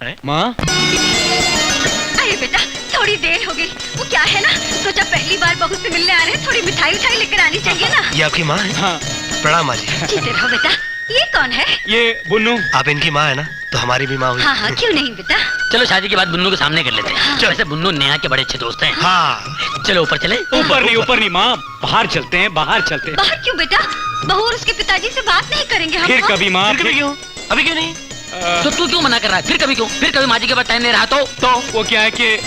माँ? अरे बेटा, थोड़ी देर हो गई। वो क्या है ना, सोचा पहली बार बहू से मिलने आ रहे हैं, थोड़ी मिठाई उठाई लेकर आनी चाहिए ना। ये आपकी माँ है? हाँ। प्रणाम माँ जी। जीते रहो बेटा। ये कौन है? ये बुन्नू। आप इनकी माँ है ना, तो हमारी भी माँ हुई। हाँ हाँ, क्यों नहीं बेटा। चलो शादी के बाद बुन्नू के सामने कर लेते हैं। वैसे बुन्नू नेहा के बड़े अच्छे दोस्त हैं। हाँ। चलो ऊपर चले। ऊपर नहीं माँ, बाहर चलते हैं, बाहर चलते हैं। बाहर क्यों बेटा? बहू और उसके पिताजी से बात नहीं करेंगे हम? फिर कभी माँ। फिर कभी क्यों? अभी क्यों नहीं? तो तू क्यों मना कर रहा है? फिर कभी क्यों? फिर कभी माँ जी के बाद टाइम नहीं रहा तो वो क्या है कि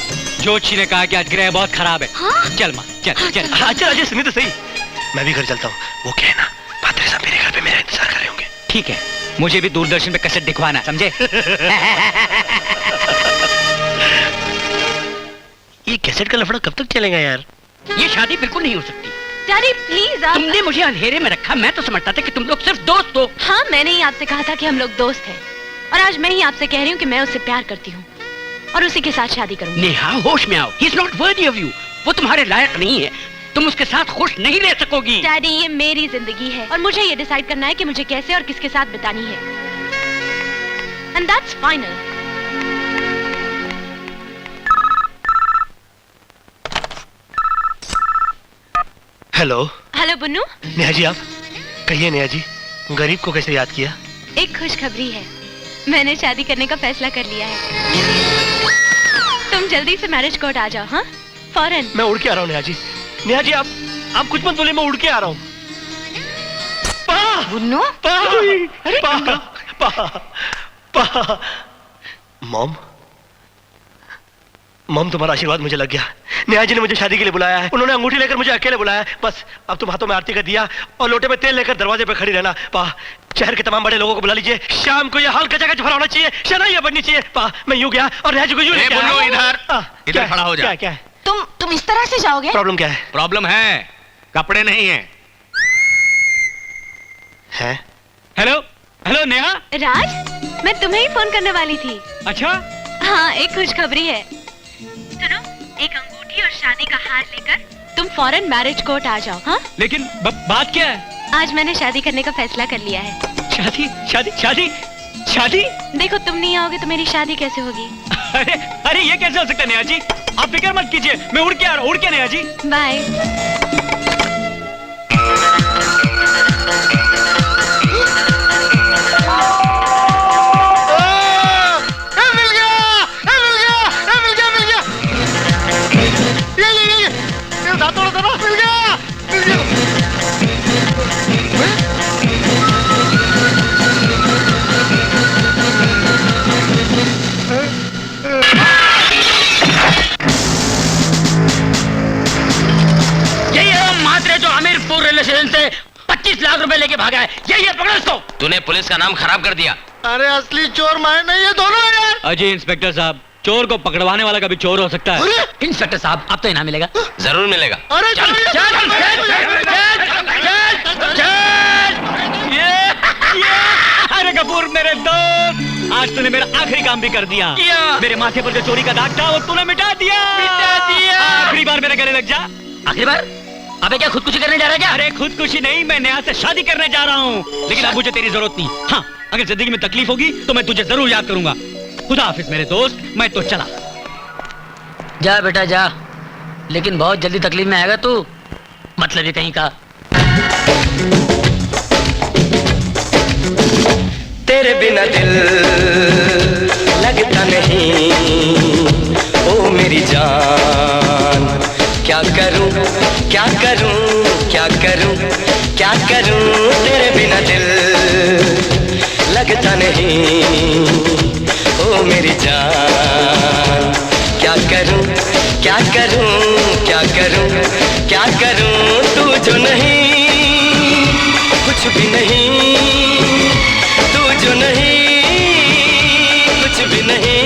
जोशी ने कहा कि आज ग्रह बहुत खराब है। हाँ? चल माँ, चल चल। अच्छा अजय सुनिए तो सही, मैं भी घर चलता हूँ। वो क्या है ना, पात्रे साहब मेरे घर पे मेरा इंतजार कर रहे होंगे। ठीक है, मुझे भी दूरदर्शन पे कैसेट दिखवाना, समझे? ये कैसेट का लफड़ा कब तक चलेगा यार? ये शादी बिल्कुल नहीं हो सकती। डैडी प्लीज आप। तुमने मुझे अंधेरे में रखा, मैं तो समझता था कि तुम लोग सिर्फ दोस्त हो। हाँ, मैंने ही आपसे कहा था कि हम लोग दोस्त हैं, और आज मैं ही आपसे कह रही हूँ कि मैं उससे प्यार करती हूँ और उसी के साथ शादी करूंगी। नेहा होश में आओ, he is not worthy of you. वो तुम्हारे लायक नहीं है, तुम उसके साथ खुश नहीं रह सकोगी। डैडी, ये मेरी जिंदगी है और मुझे ये डिसाइड करना है कि मुझे कैसे और किसके साथ बितानी है, and that's final. Hello. Hello Bunnu. Neha ji आप कहिए। नेहा जी, गरीब को कैसे याद किया? एक खुशखबरी है, मैंने शादी करने का फैसला कर लिया है। तुम जल्दी से मैरिज कोर्ट आ जाओ। हाँ, फौरन। मैं उड़ के आ रहा हूँ नेहा जी। नेहा जी आप कुछ मत बोले, मैं उड़ के आ रहा हूँ। बुन्नू। मॉम तुम्हारा आशीर्वाद मुझे लग गया। नेहा जी ने मुझे शादी के लिए बुलाया है, उन्होंने अंगूठी लेकर मुझे अकेले बुलाया है। बस अब तुम हाथों में आरती का दिया और लोटे में तेल लेकर दरवाजे पे खड़ी रहना। शहर के तमाम बड़े लोगों को बुला लीजिए, शाम को यह हाल कचा भरा होना चाहिए, शनाइयां बननी चाहिए। मैं यूं गया और नेहा जी को यूं लेके आया। इधर खड़ा हो जा। क्या? तुम इस तरह से जाओगे? प्रॉब्लम क्या है? प्रॉब्लम है, कपड़े नहीं है। Hello hello Neha. राज, मैं तुम्हें ही फोन करने वाली थी। अच्छा? हाँ, एक खुशखबरी है। सुनो, एक अंगूठी और शादी का हार लेकर तुम फौरन मैरिज कोर्ट आ जाओ। हाँ? लेकिन बात क्या है? आज मैंने शादी करने का फैसला कर लिया है। शादी शादी शादी शादी? देखो, तुम नहीं आओगे तो मेरी शादी कैसे होगी? अरे ये कैसे हो सकता है नेहा जी? आप फिक्र मत कीजिए, मैं उड़ के आ रहा हूँ। उड़ के Neha ji. Bye. Railway station से 25 लाख रुपए लेके भागा है। यही है, पकड़ो इसको। तूने पुलिस का नाम खराब कर दिया। अरे असली चोर मैं नहीं, ये दोनों है यार। अजय इंस्पेक्टर साहब, चोर को पकड़वाने वाला कभी चोर हो सकता है। इंस्पेक्टर साहब, अब तो इनाम मिलेगा। जरूर मिलेगा। अरे चल चल अरे कपूर मेरे दोस्त, आज तूने मेरा आखिरी काम भी कर दिया। मेरे माथे पर जो चोरी का दाग था वो तूने मिटा दिया। आखिरी बार मेरे गले लग जा। आखिरी बार? अबे क्या खुदकुशी करने जा रहा है क्या? अरे खुदकुशी नहीं, मैं नेहा से शादी करने जा रहा हूँ, लेकिन अब मुझे तेरी जरूरत नहीं। हाँ, अगर जिंदगी में तकलीफ होगी तो मैं तुझे जरूर याद करूंगा। खुदा हाफिज मेरे दोस्त, मैं तो चला। जा बेटा जा, लेकिन बहुत जल्दी तकलीफ में आएगा तू, मतलब ये कहीं का। तेरे बिना दिल लगता नहीं, ओ मेरी जान। क्या करूं क्या करूं क्या करूं क्या करूं, तेरे बिना दिल लगता नहीं, ओ मेरी जान। क्या करूं क्या करूं क्या करूं क्या करूं, तू जो नहीं कुछ भी नहीं, तू जो नहीं कुछ भी नहीं,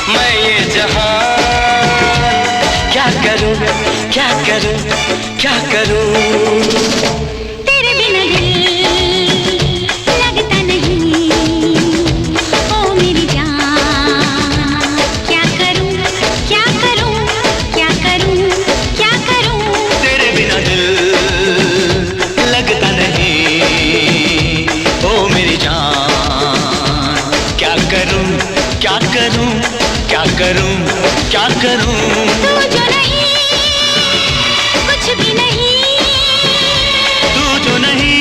मैं ये जहां क्या करूं क्या करूं क्या करूं। तेरे बिना दिल लगता नहीं, ओ मेरी जान। क्या करूं क्या करूं क्या करूं क्या करूं, तेरे बिना दिल लगता नहीं, करूं क्या करूं तू जो नहीं कुछ भी नहीं, तू जो नहीं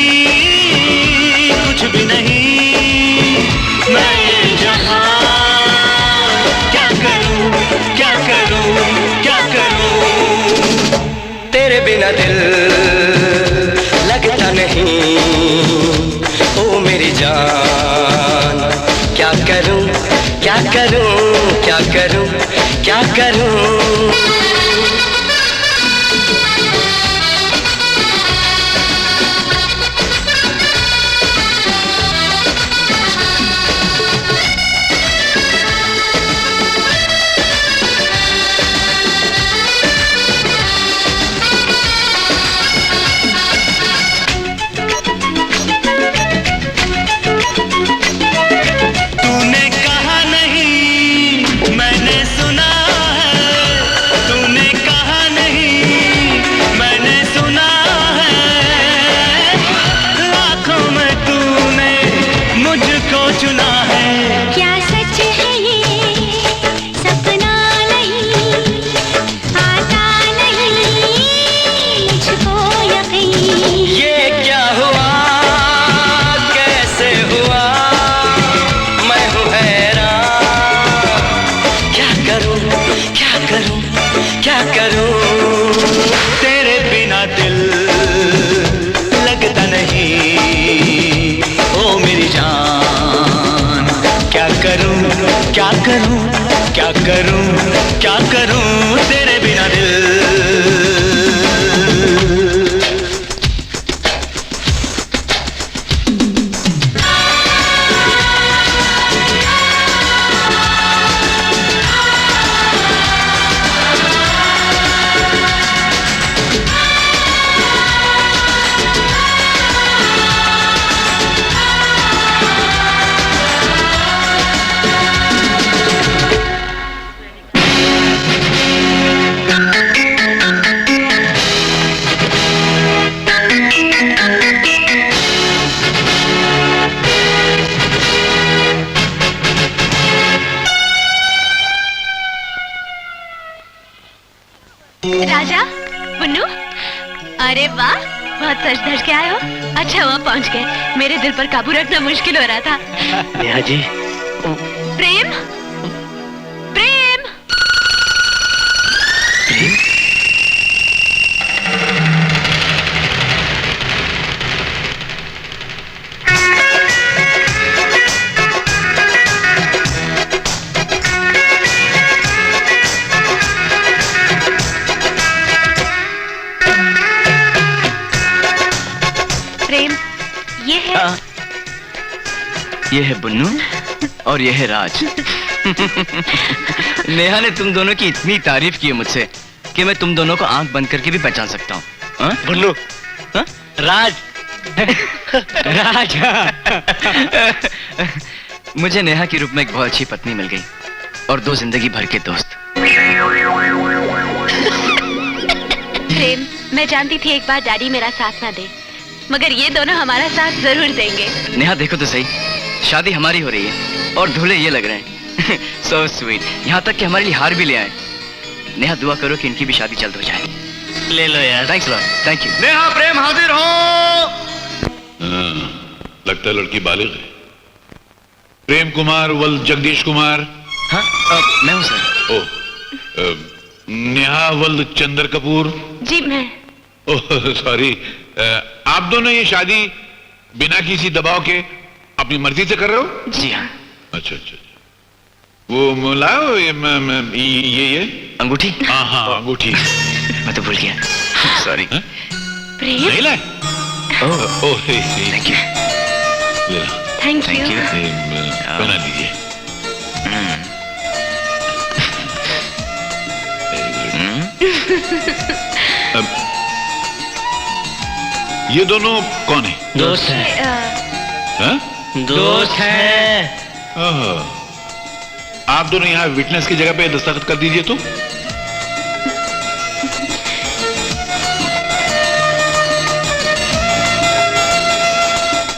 कुछ भी नहीं, मैं ये जहां क्या करूं क्या करूं क्या करूं, तेरे बिना दिल लगता नहीं, ओ मेरी जान क्या करूं क्या करूं क्या करूं क्या करूं। तूने कहा नहीं मैंने सुना है, तूने कहा नहीं मैंने सुना है, लाखों में तूने मुझको चुना है। क्या सच है ये सपना नहीं, आता नहीं मुझको यकीन, ये क्या हुआ कैसे हुआ मैं हूँ हैरान, क्या करूं क्या करूं क्या करूं, तेरे बिना दिल लगता नहीं, ओ मेरी जान क्या करूं क्या करूं क्या करूं क्या करूं, तेरे बिना दिल। राजा पुन्नू, अरे वाह बहुत सज धज के आए हो। अच्छा हुआ पहुंच गए, मेरे दिल पर काबू रखना मुश्किल हो रहा था। नेहा जी प्रेम प्रेम प्रेम ये है ये है बुन्नू और ये है राज। नेहा ने तुम दोनों की इतनी तारीफ की है मुझसे कि मैं तुम दोनों को आंख बंद करके भी पहचान सकता हूँ। बुन्नू हाँ? राज राज मुझे नेहा के रूप में एक बहुत अच्छी पत्नी मिल गई और 2 जिंदगी भर के दोस्त। प्रेम मैं जानती थी एक बार डैडी मेरा साथ ना दे, मगर ये दोनों हमारा साथ जरूर देंगे। नेहा देखो तो सही, शादी हमारी हो रही है और दूल्हे ये लग रहे हैं। सो स्वीट, यहाँ तक कि हमारे लिए हार भी ले आए। नेहा दुआ करो कि इनकी भी शादी जल्द हो जाए। ले लो यार। Thanks lot, thank you. Neha Prem हाजिर हो। लगता है लड़की बालिग है। प्रेम कुमार वल जगदीश कुमार। हाँ मैं हूँ सर। ओह नेहा वल चंद्र कपूर। जी मैं। ओह सॉरी, आप दोनों ये शादी बिना किसी दबाव के अपनी मर्जी से कर रहे हो? जी हाँ। अच्छा अच्छा, वो लाओ ये अंगूठी। हाँ हाँ अंगूठी। मैं तो भूल गया, सॉरी। प्रेम नहीं लाए? Oh thank you. ले लो। Thank thank you. यू। बना लीजिए। अब ये दोनों कौन है? दोस्त है। हाँ? दोस्त है। ओह, आप दोनों यहाँ विटनेस की जगह पे दस्तखत कर दीजिए तो।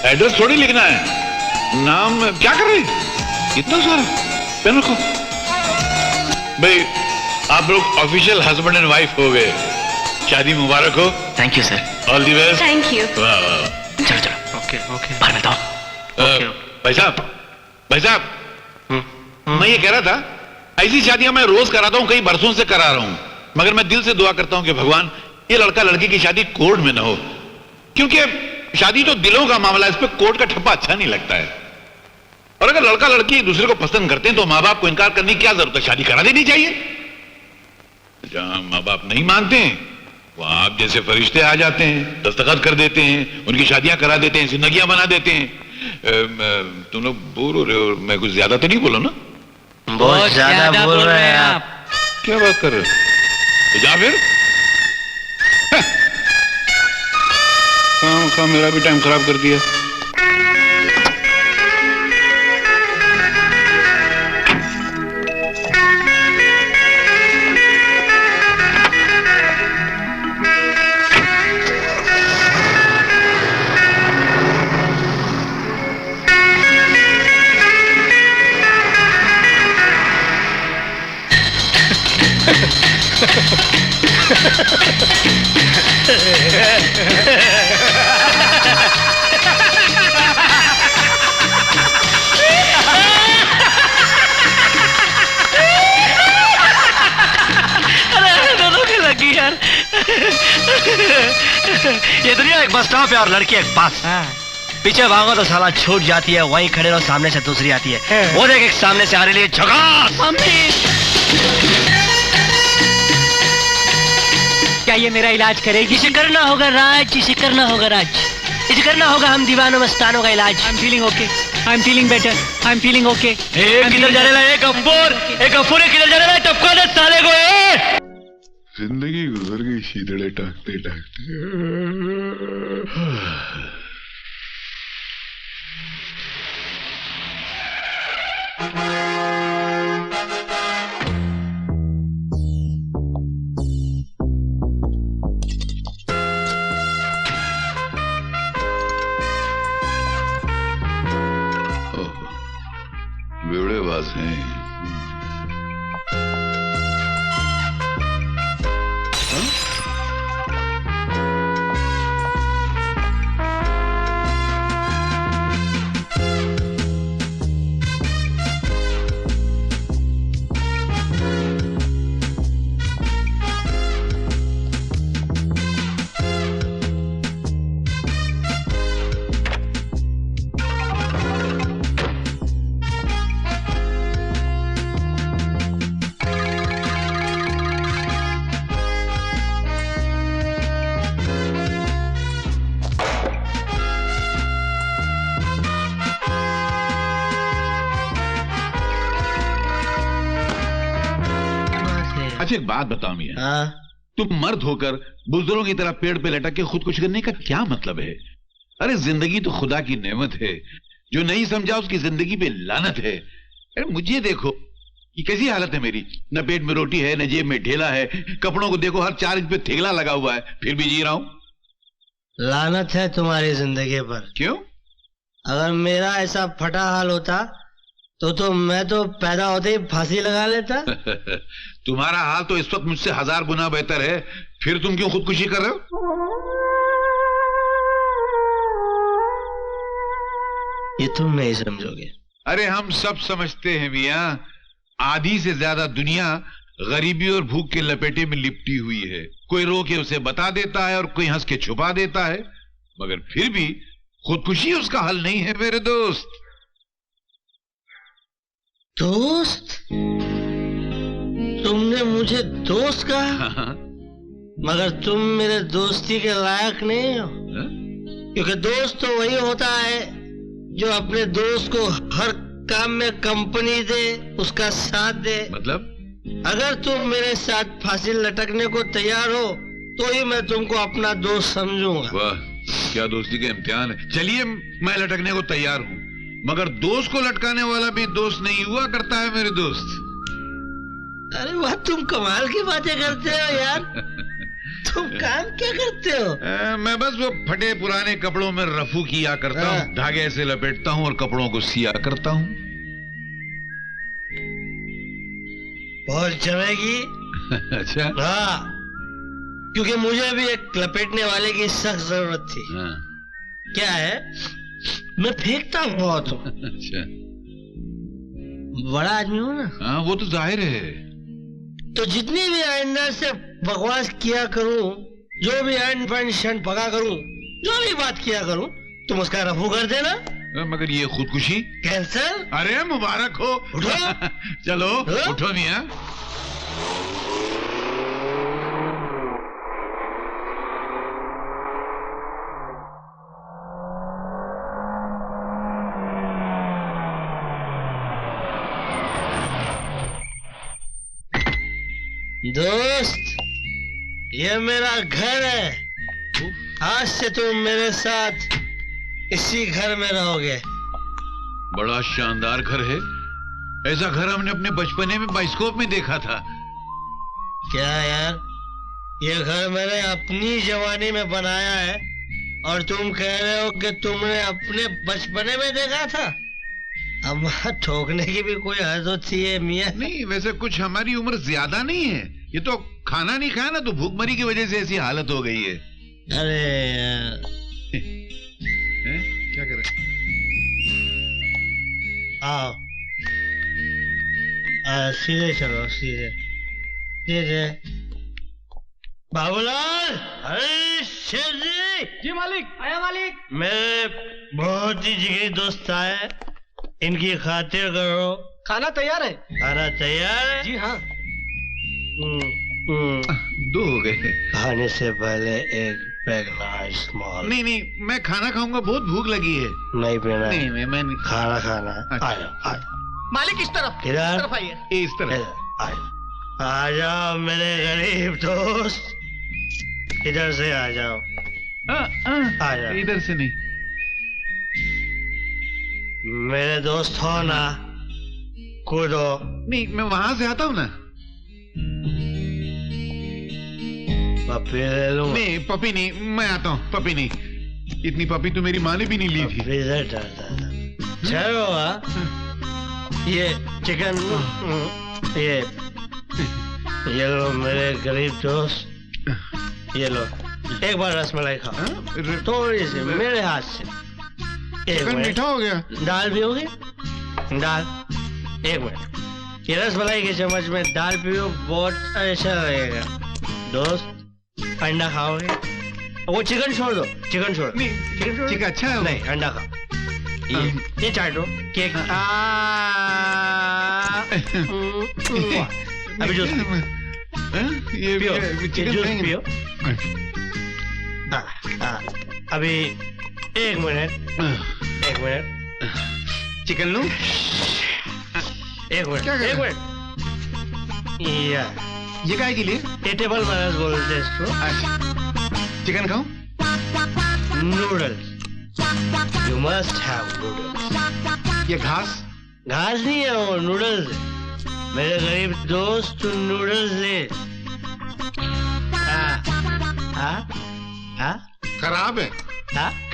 एड्रेस थोड़ी लिखना है, नाम क्या कर रहे हैं? इतना सारा पेन रखो। भाई आप लोग ऑफिशियल हस्बैंड एंड वाइफ हो गए, शादी मुबारक हो। Thank you sir. All the best. Thank you. वाह वाह। चलो चलो, ओके ओके बाहर बताओ। भाई साहब, भाई साहब, मैं ये कह रहा था, ऐसी शादियां मैं रोज कराता हूं, कई बरसों से करा रहा हूं, मगर मैं दिल से दुआ करता हूं कि भगवान ये लड़का लड़की की शादी कोर्ट में ना हो, क्योंकि शादी तो दिलों का मामला है, इस पे कोर्ट का ठप्पा अच्छा नहीं लगता है। और अगर लड़का लड़की एक दूसरे को पसंद करते हैं तो माँ बाप को इनकार करने की क्या जरूरत है, शादी करा देनी चाहिए। जहां माँ बाप नहीं मानते हैं वहां आप जैसे फरिश्ते आ जाते हैं, दस्तखत कर देते हैं, उनकी शादियां करा देते हैं, जिंदगियां बना देते हैं। तुम लोग बोर हो रहे हो, मैं कुछ ज्यादा तो नहीं बोला ना? बहुत ज्यादा बोल रहे हैं आप। क्या बात कर रहे हो? तो जा फिर। काम मेरा भी टाइम खराब कर दिया। दोनों की लगी यार। ये दुनिया एक बस स्टॉप है और लड़की एक बस। पीछे भागो तो साला छूट जाती है, वहीं खड़े रहो सामने से दूसरी आती है। वो देख एक सामने से आ रही है झकास। क्या ये मेरा इलाज करेगी? इसे करना होगा राज, इसे करना होगा राज, इसे करना होगा हम दीवानों मस्तानों का इलाज। I am feeling okay, I am feeling better, I am feeling okay. किधर जाने लगा? एक गफ्फूर किधर जाने लगा? टपका दे साले को। जिंदगी गुजर गई शीतड़े टाकते टाकते। बेवड़ेबाज हैं। अच्छा एक बात बताओ मियां, तुम मर्द होकर बुजुर्गों की तरह पेड़ पे लटक के खुदकुशी करने का क्या मतलब है? अरे जिंदगी तो खुदा की नेमत है, जो नहीं समझा उसकी जिंदगी पे लानत है। अरे मुझे देखो, ये कैसी हालत है मेरी, न पेट में रोटी है, न जेब में ढेला है, कपड़ों को देखो हर 4 इंच पे थेगला लगा हुआ है, फिर भी जी रहा हूं। लानत है तुम्हारी जिंदगी पर। क्यों? अगर मेरा ऐसा फटा हाल होता तो मैं तो पैदा होते ही फांसी लगा लेता। तुम्हारा हाल तो इस वक्त मुझसे 1000 गुना बेहतर है, फिर तुम क्यों खुदकुशी कर रहे हो? ये तुम नहीं समझोगे। अरे हम सब समझते हैं मियां, आधी से ज्यादा दुनिया गरीबी और भूख के लपेटे में लिपटी हुई है। कोई रो के उसे बता देता है और कोई हंस के छुपा देता है, मगर फिर भी खुदकुशी उसका हल नहीं है मेरे दोस्त। दोस्त? तुमने मुझे दोस्त कहा? मगर तुम मेरे दोस्ती के लायक नहीं हो। क्योंकि दोस्त तो वही होता है जो अपने दोस्त को हर काम में कंपनी दे, उसका साथ दे। मतलब? अगर तुम मेरे साथ फांसी लटकने को तैयार हो तो ही मैं तुमको अपना दोस्त समझूंगा। वाह, क्या दोस्ती के इम्तिहान है। चलिए मैं लटकने को तैयार हूँ, मगर दोस्त को लटकाने वाला भी दोस्त नहीं हुआ करता है मेरे दोस्त। अरे वाह, तुम कमाल की बातें करते हो यार। तुम काम क्या करते हो? मैं बस वो फटे पुराने कपड़ों में रफू किया करता हूँ, धागे से लपेटता हूँ और कपड़ों को सिया करता हूँ। बहुत चलेगी। अच्छा। हाँ, क्योंकि मुझे भी एक लपेटने वाले की सख्त जरूरत थी। हाँ। क्या है, मैं फेंकता बहुत हूँ। अच्छा। बड़ा आदमी हूँ ना। हाँ वो तो जाहिर है। तो जितनी भी आइंदा से बकवास किया करूँ, जो भी एंड पेंशन पका करूँ, जो भी बात किया करूँ, तुम उसका रफू कर देना। मगर ये खुदकुशी कैंसर। अरे मुबारक हो। उठो। चलो हाँ? उठो मियाँ। दोस्त, ये मेरा घर है। आज से तुम मेरे साथ इसी घर में रहोगे। बड़ा शानदार घर है। ऐसा घर हमने अपने बचपने में बाइस्कोप में देखा था। क्या यार, ये घर मैंने अपनी जवानी में बनाया है और तुम कह रहे हो कि तुमने अपने बचपने में देखा था? अब ठोकने की भी कोई हद होती है मियाँ? नहीं, वैसे कुछ हमारी उम्र ज्यादा नहीं है। ये तो खाना नहीं खाया ना, तो भूखमरी की वजह से ऐसी हालत हो गई है। अरे यार, क्या कर रहे? आओ, सीधे चलो, सीधे सीधे। बाबूलाल, अरे शेर जी मालिक। आया मालिक। मेरे बहुत ही जिगरी दोस्त आए, इनकी खातिर करो। खाना तैयार है। खाना तैयार है? जी हाँ। दो हो गए। खाने से पहले एक पैग स्मॉल। नहीं नहीं, मैं खाना खाऊंगा, बहुत भूख लगी है। नहीं पीना? नहीं मैं नहीं। खाना खाना। अच्छा। आ जाओ, आ जाओ। मालिक इस तरफ, इधर इस तरफ आइए। इस तरह। आ जाओ, आ जाओ मेरे गरीब दोस्त, इधर से आ जाओ। आ जाओ। इधर से नहीं। मेरे दोस्त हो ना, कूदो। नहीं, मैं वहां से आता हूँ ना। पप्पी ले लूं? नहीं पपी नहीं, मैं आता हूँ। पपी नहीं, इतनी पपी तो मेरी माँ ने भी नहीं ली थी। पप्पी से डरता था। चलो ये चिकन, ये लो मेरे गरीब दोस्त, ये लो। एक बार रसमलाई खाओ, थोड़ी सी मेरे हाथ से। चिकन मीठा हो गया। दाल भी होगी? दाल, एक मिनट। ये रसमलाई के चम्मच में दाल पियो, बहुत अच्छा लगेगा। दोस्त, अंडा खाओगे? वो चिकन छोड़ दो, चिकन छोड़। नहीं, चिकन छोड़। चिकन अच्छा है। नहीं, अंडा खाओ। ये चाटो, केक। अभी जूस ये पियो, चिकन जूस खाएंगे। पियो। अभी एक मिनट, एक मिनट। चिकन लूं? एक मिनट, क्या कर एक रहे मिनट। ये काय के लिए? ये टेबल मैनर्स बोलते हैं इसको। अच्छा, चिकन खाऊं? Noodles, you must have noodles. ये घास? घास नहीं है, वो नूडल्स है। मेरे गरीब दोस्त, तू नूडल्स ले। खराब है।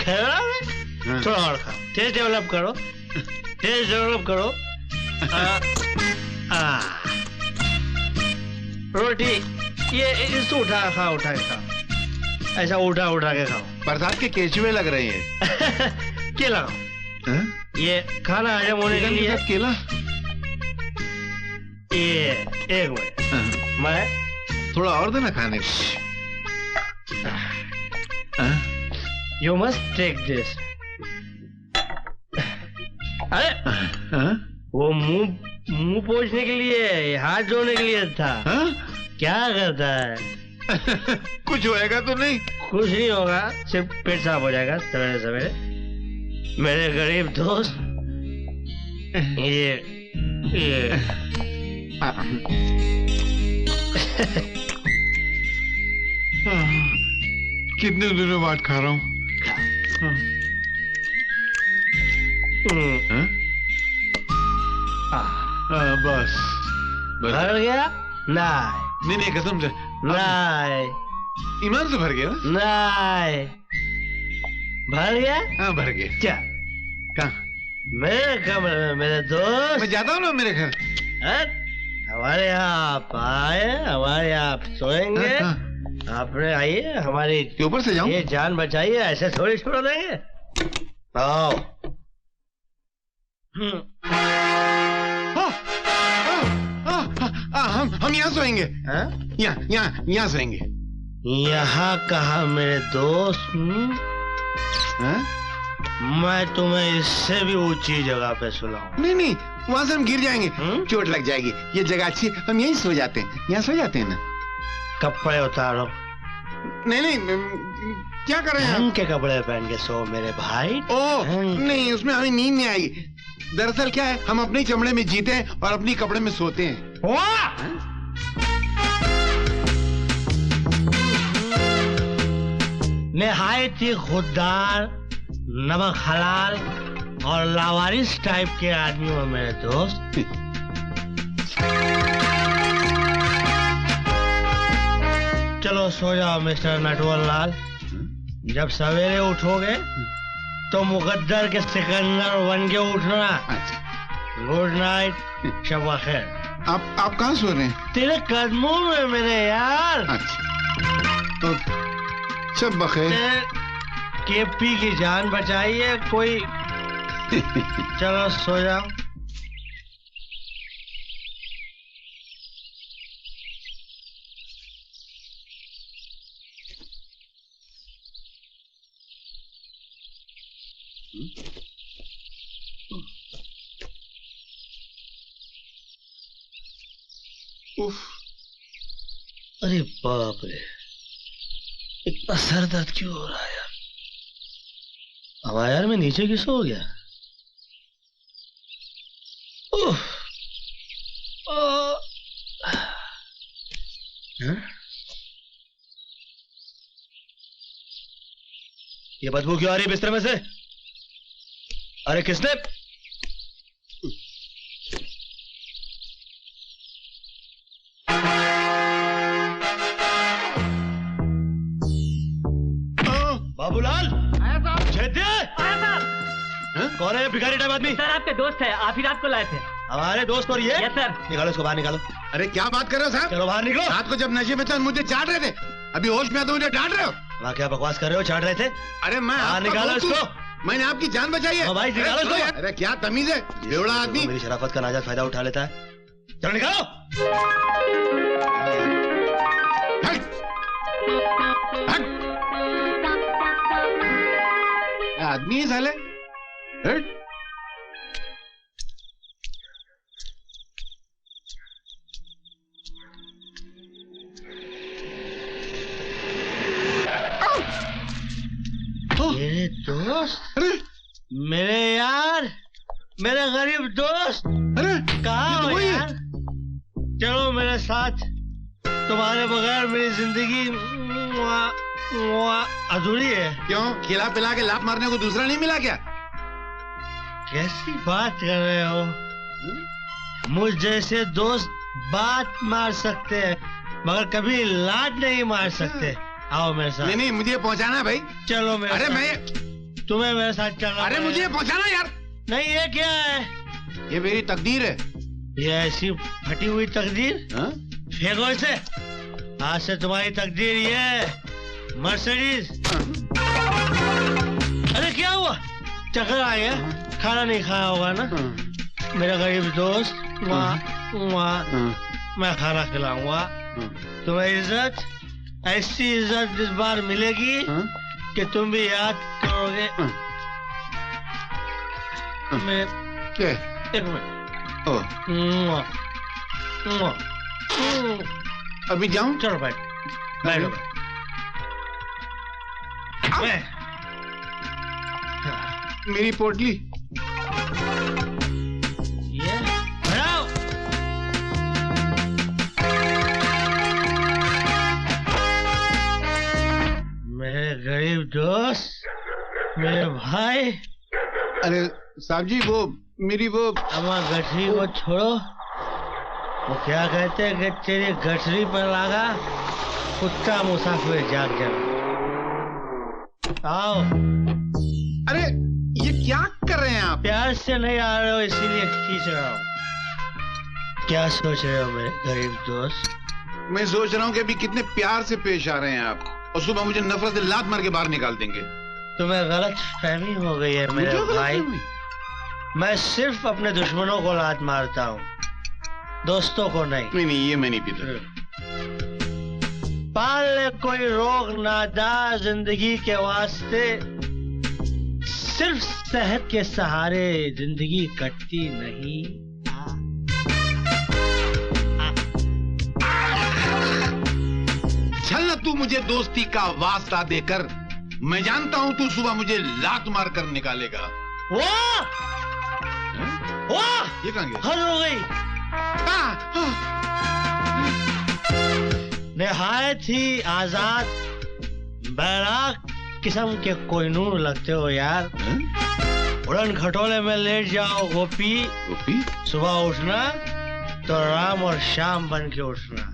खराब है? थोड़ा और खाओ, टेस्ट डेवलप करो, टेस्ट डेवलप करो। रोटी ये इसको उठा खाओ, उठा के खाओ, ऐसा उठा उठा के खाओ। बरसात के केचुए लग रहे हैं। केला खाओ। ये खाना हजम होने के लिए। केला? ये एक मिनट, मैं थोड़ा और देना खाने को। You must take this. अरे वो मुंह पोंछने के लिए, हाथ धोने के लिए था। क्या करता है? कुछ होएगा तो नहीं? कुछ नहीं होगा, सिर्फ पेट साफ हो जाएगा सवेरे सवेरे। मेरे गरीब दोस्त, ये कितने दिनों बाद खा रहा हूँ। बस भर गया? नहीं नहीं, कसम से नहीं, ईमान से भर गया। नहीं, भर गया? हाँ भर गया। क्या? कहाँ? मेरे कमरे में मेरे दोस्त। मैं जाता हूँ ना मेरे घर। हमारे यहाँ आप आए, हमारे यहाँ आप सोएंगे। आपने आइए हमारी के ऊपर से जाऊं? ये जान बचाइए, ऐसे थोड़ी छोड़ देंगे। आओ। हम यहाँ सोएंगे। यहाँ सोएंगे। यहाँ कहा मेरे दोस्त। मैं तुम्हें इससे भी ऊंची जगह पे सुलाऊं। नहीं, वहाँ से हम गिर जाएंगे, चोट लग जाएगी। ये जगह अच्छी, हम यहीं सो जाते हैं। यहाँ सो जाते हैं ना। कपड़े उतारो। नहीं, क्या कर रहे हैं ढंग के कपड़े पहन के सो मेरे भाई। नहीं, उसमें हमें नींद नहीं आएगी। दरअसल क्या है, हम अपने चमड़े में जीते हैं और अपने कपड़े में सोते हैं। निहायत ही खुददार, नमक हलाल और लावारिस टाइप के आदमी हो मेरे दोस्त। चलो सो जाओ मिस्टर नटवर लाल। जब सवेरे उठोगे तो मुकद्दर के सिकंदर बन के उठना। गुड नाइट, शब खैर। आप कहाँ सो रहे हैं? तेरे कदमों में मेरे यार। तो शब बखैर। केपी की जान बचाइए कोई। चलो सो जाओ। अरे बाप रे, इतना सर दर्द क्यों हो रहा है यार? हवा यार, मैं नीचे क्यों सो गया? ये बदबू क्यों आ रही है बिस्तर में से? अरे किसने? बाबूलाल, कौन है भिखारी टाइप आदमी? सर आपके दोस्त है, आप ही रात को लाए थे। हमारे दोस्त? और ये? Yes sir. निकालो इसको बाहर, निकालो। अरे क्या बात कर रहे हो साहब? चलो बाहर निकलो। रात को जब नशे में थे मुझे चाट रहे थे, अभी होश में तो मुझे डांट रहे हो। वहाँ क्या बकवास कर रहे हो? चाट रहे थे? अरे मैं निकालो इसको। मैंने आपकी जान बचाई है। भाई निकालो इसको। अरे क्या तमीज है, बेवड़ा आदमी। मेरी शराफत का नाजायज फायदा उठा लेता है। चलो निकालो। आदमी है साले। मेरे दोस्त, मेरे यार, मेरे गरीब दोस्त, अरे कहाँ हो यार? चलो मेरे साथ। तुम्हारे बगैर मेरी जिंदगी अधूरी है। क्यों, खिला पिला के लात मारने को दूसरा नहीं मिला क्या? कैसी बात कर रहे हो? मुझ जैसे दोस्त बात मार सकते हैं मगर कभी लात नहीं मार सकते। आओ मेरे साथ। नहीं, मुझे पहुंचाना भाई। चलो मेरे अरे साथ। मैं तुम्हें मेरे साथ चलना। अरे मुझे पहुंचाना यार। नहीं, ये क्या है? ये मेरी तकदीर है। ये ऐसी फटी हुई तकदीर? फेंको इसे। आज से तुम्हारी तकदीर ये है, मर्सिडीज। अरे क्या हुआ? चक्कर आ गया? खाना नहीं खाया होगा ना? मेरा गरीब दोस्त, मैं खाना खिलाऊंगा। तुम्हें इज्जत, ऐसी इज्जत इस बार मिलेगी कि तुम भी याद करोगे। मैं एक मिनट। अभी जाऊं? चलो बैठ, बैठो। मेरी पोटली। ये बढ़ाओ। मेरे गरीब दोस्त, मेरे भाई। अरे साहब जी, वो मेरी वो अम्मा गठरी को छोड़ो। वो क्या कहते हैं कि तेरी गठरी पर लगा कुत्ता मुसाफिर जाग जाए। आओ। अरे ये क्या कर रहे हैं आप? प्यार से नहीं आ रहे हो इसीलिए खींच रहा हूँ। क्या सोच रहे हो मेरे गरीब दोस्त? मैं सोच रहा हूँ कि अभी कितने प्यार से पेश आ रहे हैं आप और सुबह मुझे नफरत से लात मार के बाहर निकाल देंगे। तुम्हें गलत फहमी हो गई है मेरे मुझे भाई। गलतफहमी? मैं सिर्फ अपने दुश्मनों को लात मारता हूँ, दोस्तों को नहीं। नहीं नहीं, ये मैं नहीं पीता। पाल ले कोई रोग नादा जिंदगी के वास्ते, सिर्फ सेहत के सहारे जिंदगी कटती नहीं। चल तू मुझे दोस्ती का वास्ता देकर, मैं जानता हूँ तू सुबह मुझे लात मार कर निकालेगा। वाह वाह, ये कहाँ गया? हद हो गई। निहायत ही आजाद बैराग किस्म के कोहिनूर लगते हो यार। उड़न खटोले में लेट जाओ गोपी, गोपी? सुबह उठना तो राम और शाम बन के उठना।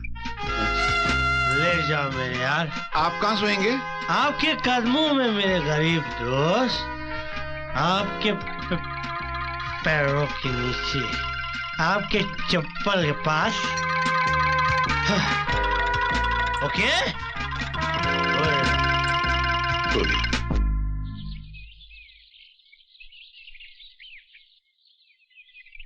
लेट जाओ मेरे यार। आप कहाँ सोएंगे? आपके कदमों में मेरे गरीब दोस्त, आपके पैरों के नीचे, आपके चप्पल के पास। ओके?